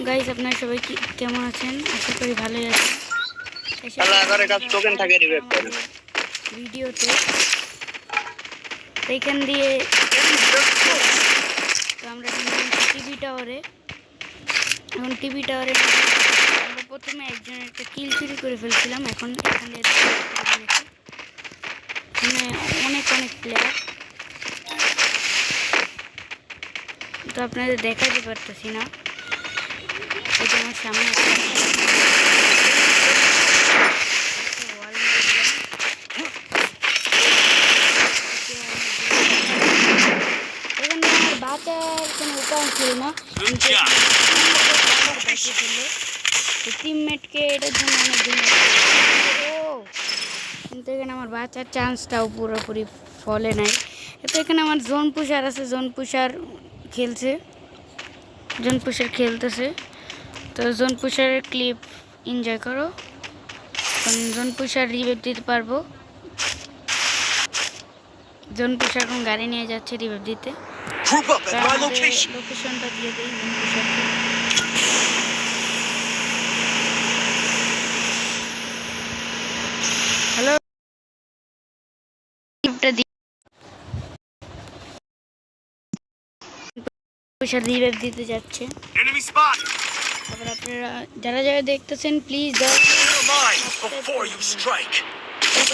Guys আপনারা সবাই কেমন আছেন? আশা করি ভালোই আছেন। ভিডিওতে এইখান দিয়ে তো আমরা টিভি টাওয়ারে আমরা প্রথমে একজনের একটা কিল চুরি করে ফেলছিলাম। এখন এখানে অনেক প্লেয়ার, তো আপনাদের দেখাতে পারতেছি না। এটা আমার সামনে বাঁচার কোনো উপায় ছিল না। টিমমেটকে এটার জন্য অনেক কিন্তু এখানে আমার বাঁচার চান্সটাও পুরোপুরি ফলে নাই। তো এখানে আমার জোন পুষার আছে, জোন পুষার খেলতেছে। তো জোন পুষারের ক্লিপ এনজয় করো। জোন পুষার রিভাইভ দিতে পারবো। জোন পুষার কোন গাড়ি নিয়ে যাচ্ছে রিভাইভ দিতে। লোকেশনটা দিয়ে দিই জোন পুষারকে। হ্যালো, পুষার রিভাইভ দিতে যাচ্ছে। তারপর আপনারা যারা দেখতেছেন প্লিজ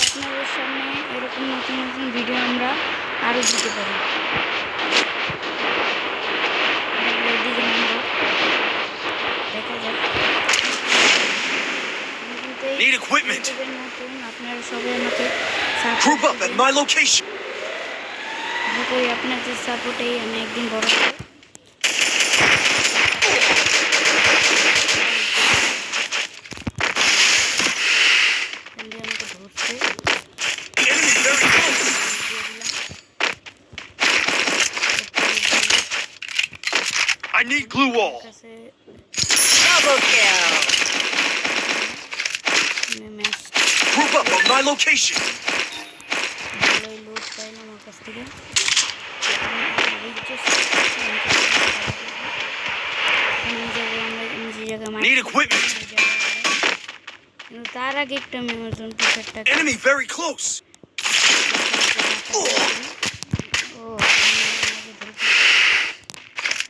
আপনাদের সামনে এরকম নতুন ভিডিও আমরা আরও দিতে পারি। দেখা যাক। নতুন আপনারা সবাই আমাকে আপনাদের সাপোর্টেই আমি একদিন বড় হব। I need glue wall. Double kill. Group up on my location. Need equipment. Enemy very close.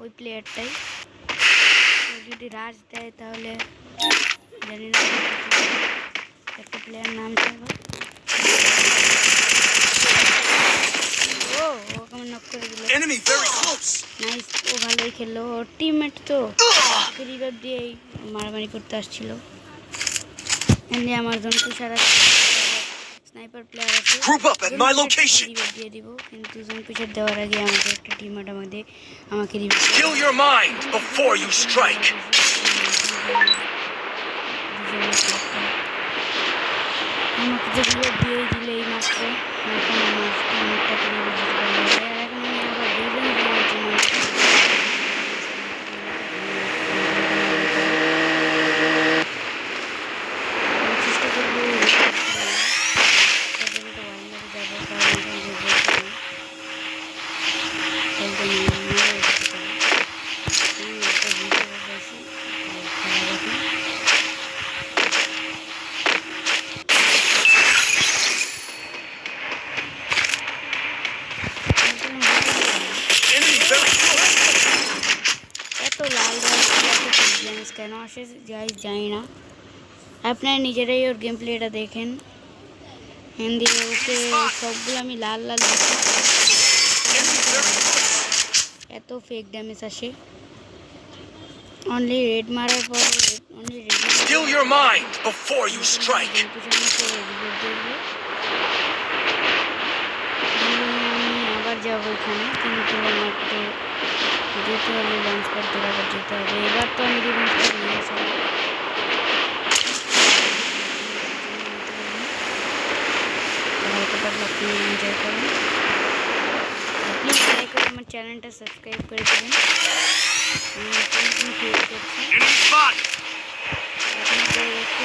ওই প্লেয়ারটাই যদি রাজ দেয় তাহলে জানি না একটা প্লেয়ার নাম চাইব। ওকে আমি নক করে দিল। নাইস, ও ভালোই খেললো। ওর টিমমেট তো রিভাইভ দিয়েই মারামারি করতে আসছিল। এমনি আমার জন্য তুষার স্নাইপার প্লেয়ার আছে, রিভাইভ দিয়ে দিব। কিন্তু জোন পুষার দেওয়ার আগে আমাদের একটা টিমমেট আমাকে রিভাইভ আমাকে যে রিভাইভ দিয়ে দিলে এই মাত্র এখন আমার টিমমেটটাকে রিভাইভ দিতে পারবো। এখন আমি আবার দুজন দেওয়ার জন্য চেষ্টা করবো। এত লাল কেন আসে যাই না, আপনারা নিজেরাই ওর গেম প্লেটা দেখেন। দিয়ে ওকে সবগুলো আমি লাল দেখি, এত ফেক ড্যামেজ আসে। অনলি রেড মারার পর আমি আবার যাবো এখানে, কিন্তু আমার তো যেতে হলে লঞ্চ করতে আবার যেতে হবে। এবার তো আমি রিভেঞ্জ করে নিয়ে আসবো। আপনি এনজয় করুন। প্লিজ লাইক করে আমার চ্যানেলটা সাবস্ক্রাইব করে দেবেন। আমি নতুন ক্রিয়েট করছি। আপনাদের একটু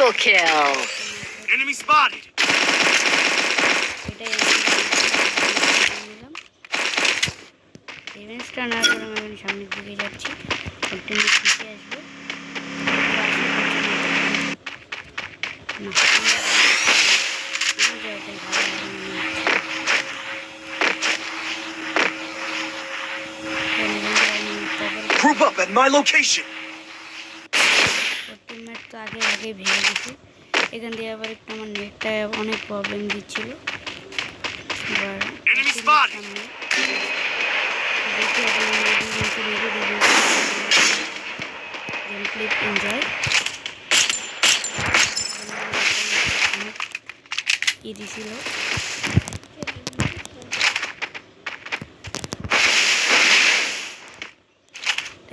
Triple kill. Enemy spotted. এটাই নিলাম রিভেঞ্জটা না করে আমি সামনের দিকে যাচ্ছি একটু নিচে আসবে Group up at my location. Teammate তো আগে ভেঙে গেছে এখান দিয়ে আবার একটু আমার নেটটা অনেক প্রবলেম দিচ্ছিল এবার Enemy spotted. দেখি গেম প্লিজ এনজয় ই দিছিল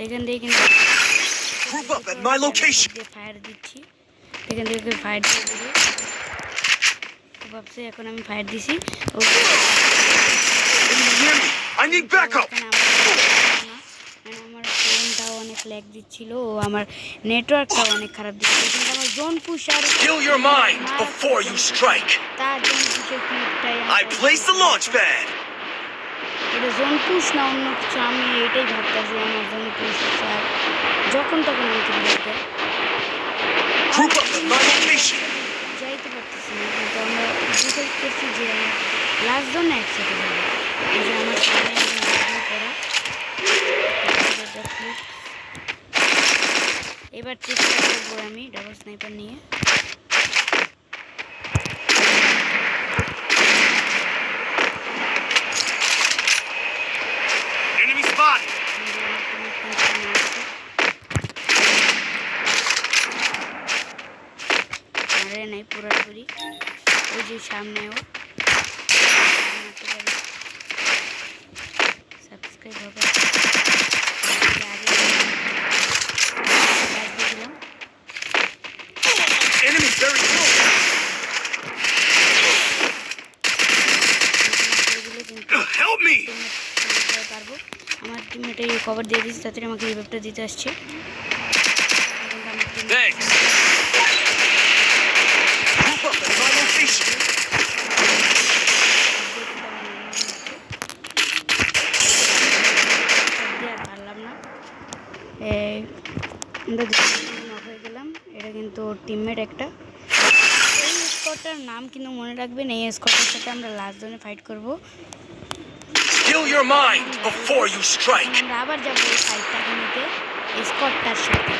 এখান দিয়ে কিন্তু Group up at my location. Fire দিচ্ছি এখান থেকে ফায়ার দিয়ে দিল ভাবছি এখন আমি ফায়ার দিছি Enemy near me. I need backup. আমার ফোনটাও অনেক ল্যাগ দিচ্ছিল ও আমার নেটওয়ার্কটাও অনেক খারাপ দিচ্ছিল কিন্তু আমার zone pusher Kill your mind before you strike. তার জোন পুশের ক্লিপটাই I place the launch pad. এটা জোন পুশ না অন্য কিছু আমি এটাই ভাবতেছি আমার জোন পুশ আর যখন তখন আমি ক্লিপটা Group up at my location. যাইতে পারতেছি না কিন্তু আমরা ডিসাইড করছি যে লাস্ট জোন একসাথে যাবো এই যে আমার সামনে করা এবার চেষ্টা করবো আমি ডাবল স্নাইপার নিয়ে Enemy spotted. মারে নাই পুরোপুরি ওই যে সামনেও সাবস্ক্রাইব হবে Enemy very close. Help me. পারবো আমার টিমমেটে কভার দিয়ে দিচ্ছে তাড়াতাড়ি আমাকে রিভাইভটা দিতে আসছে Thanks. Group up at my location. পারলাম না আমরা নক হয়ে গেলাম এটা কিন্তু টিমমেট একটা এই স্কোয়াডটার নাম কিন্তু মনে রাখবেন এই স্কোয়াডটার সাথে আমরা লাস্ট জোনে ফাইট করব Kill your mind before you strike. আমরা আবার যাবো এই ফাইটটাকে নিতে এই স্কোয়াডটার সাথে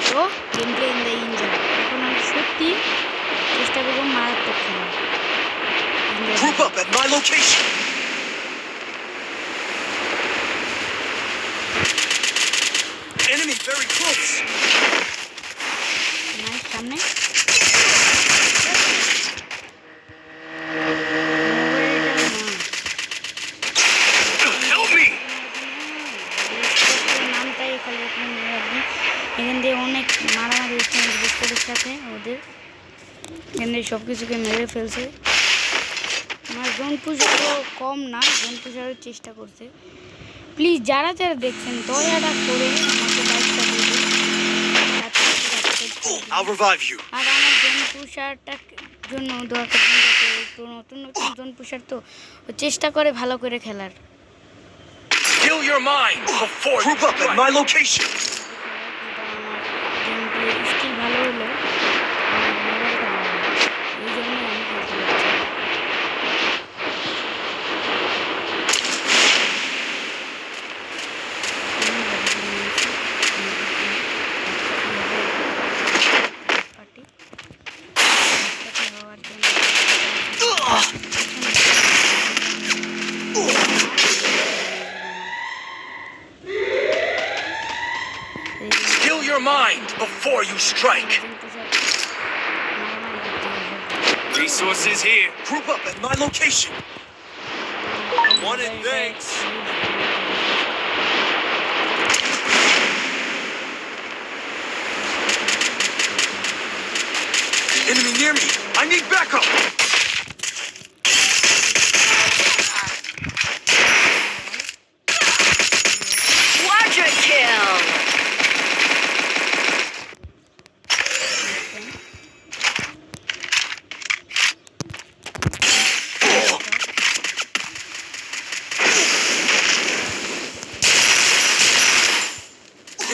তো game play in the injure এখন আমি সত্যি চেষ্টা করবো মারাত্মক খেলা Group up at my location. Enemy very close. Nice সামনে Help me. নামটাই খালি আপনি মনে রাখবেন এখান দিয়ে অনেক মারামারি হচ্ছে বিস্কুটের সাথে ওদের এখান দিয়ে সব কিছুকে মেরে ফেলছে আমার জোন পুষারও কম না জোন পুষারের চেষ্টা করছে প্লিজ যারা যারা দেখছেন দয়াটা করে আমাকে লাইকটা দিয়ে দিন I'll revive you. আর আমার জোন পুষারটার জন্য দোয়া করবেন যাতে একটু নতুন নতুন জোন পুষার তো ও চেষ্টা করে ভালো করে খেলার Kill your mind before you Group up at my location. Game play skill ভালো হলো মোবাইলটা ভালো এই জন্য আমি খেলতে পারছি Kill your mind before you strike. Resources here. Group up at my location. I wanted thanks. Enemy near me. I need backup. Quadra kill.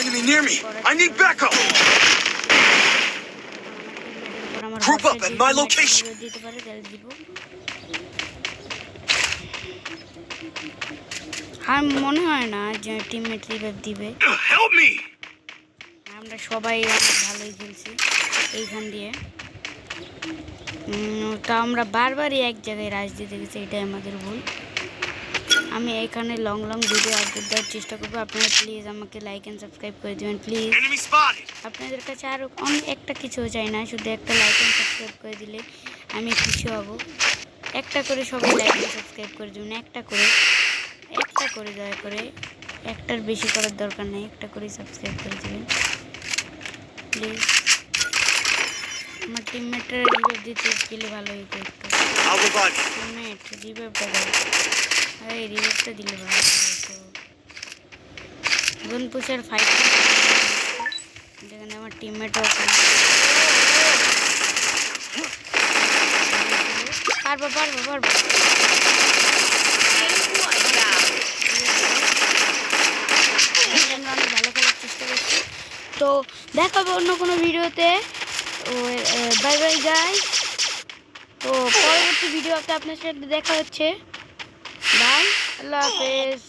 Enemy near me. I need backup. Group up at my location. দিতে পারে তাহলে দিব। আর মনে হয় না যে teammate revive দিবে। Help me. আমরা সবাই অনেক ভালোই খেলছি এইখান দিয়ে। তা আমরা বারবারই এক জায়গায় রাশ দিতে গেছি, এটাই আমাদের ভুল। আমি এখানে লং ভিডিও আপলোড দেওয়ার চেষ্টা করবো। আপনারা প্লিজ আমাকে লাইক অ্যান্ড সাবস্ক্রাইব করে দেবেন প্লিজ। Enemy spotted. আপনাদের কাছে আরও অনেক একটা কিছু চাই না, শুধু একটা লাইক অ্যান্ড সাবস্ক্রাইব করে দিলে আমি খুশি হব। একটা করে সবাই লাইক অ্যান্ড সাবস্ক্রাইব করে দেবেন, একটা করে দয়া করে, একটার বেশি করার দরকার নেই, একটা করে সাবস্ক্রাইব করে দেবেন প্লিজ। আমার টিমমেটের রিভাইভ দিতে গেলে ভালো হইতো একটু। I'll revive you. টিমমেট রিভাইভটা দাও, এই রিভাইভটা দিলে ভালো হতো। গন পুষার ফাইট যেখানে আমার টিমমেটও পারবো আমরা অনেক ভালো খেলার চেষ্টা করছি। তো দেখাবো অন্য কোনো ভিডিওতে। Bye bye guys. তো পরবর্তী ভিডিওতে আপনার সাথে দেখা হচ্ছে। বাই, আল্লাহ হাফেজ।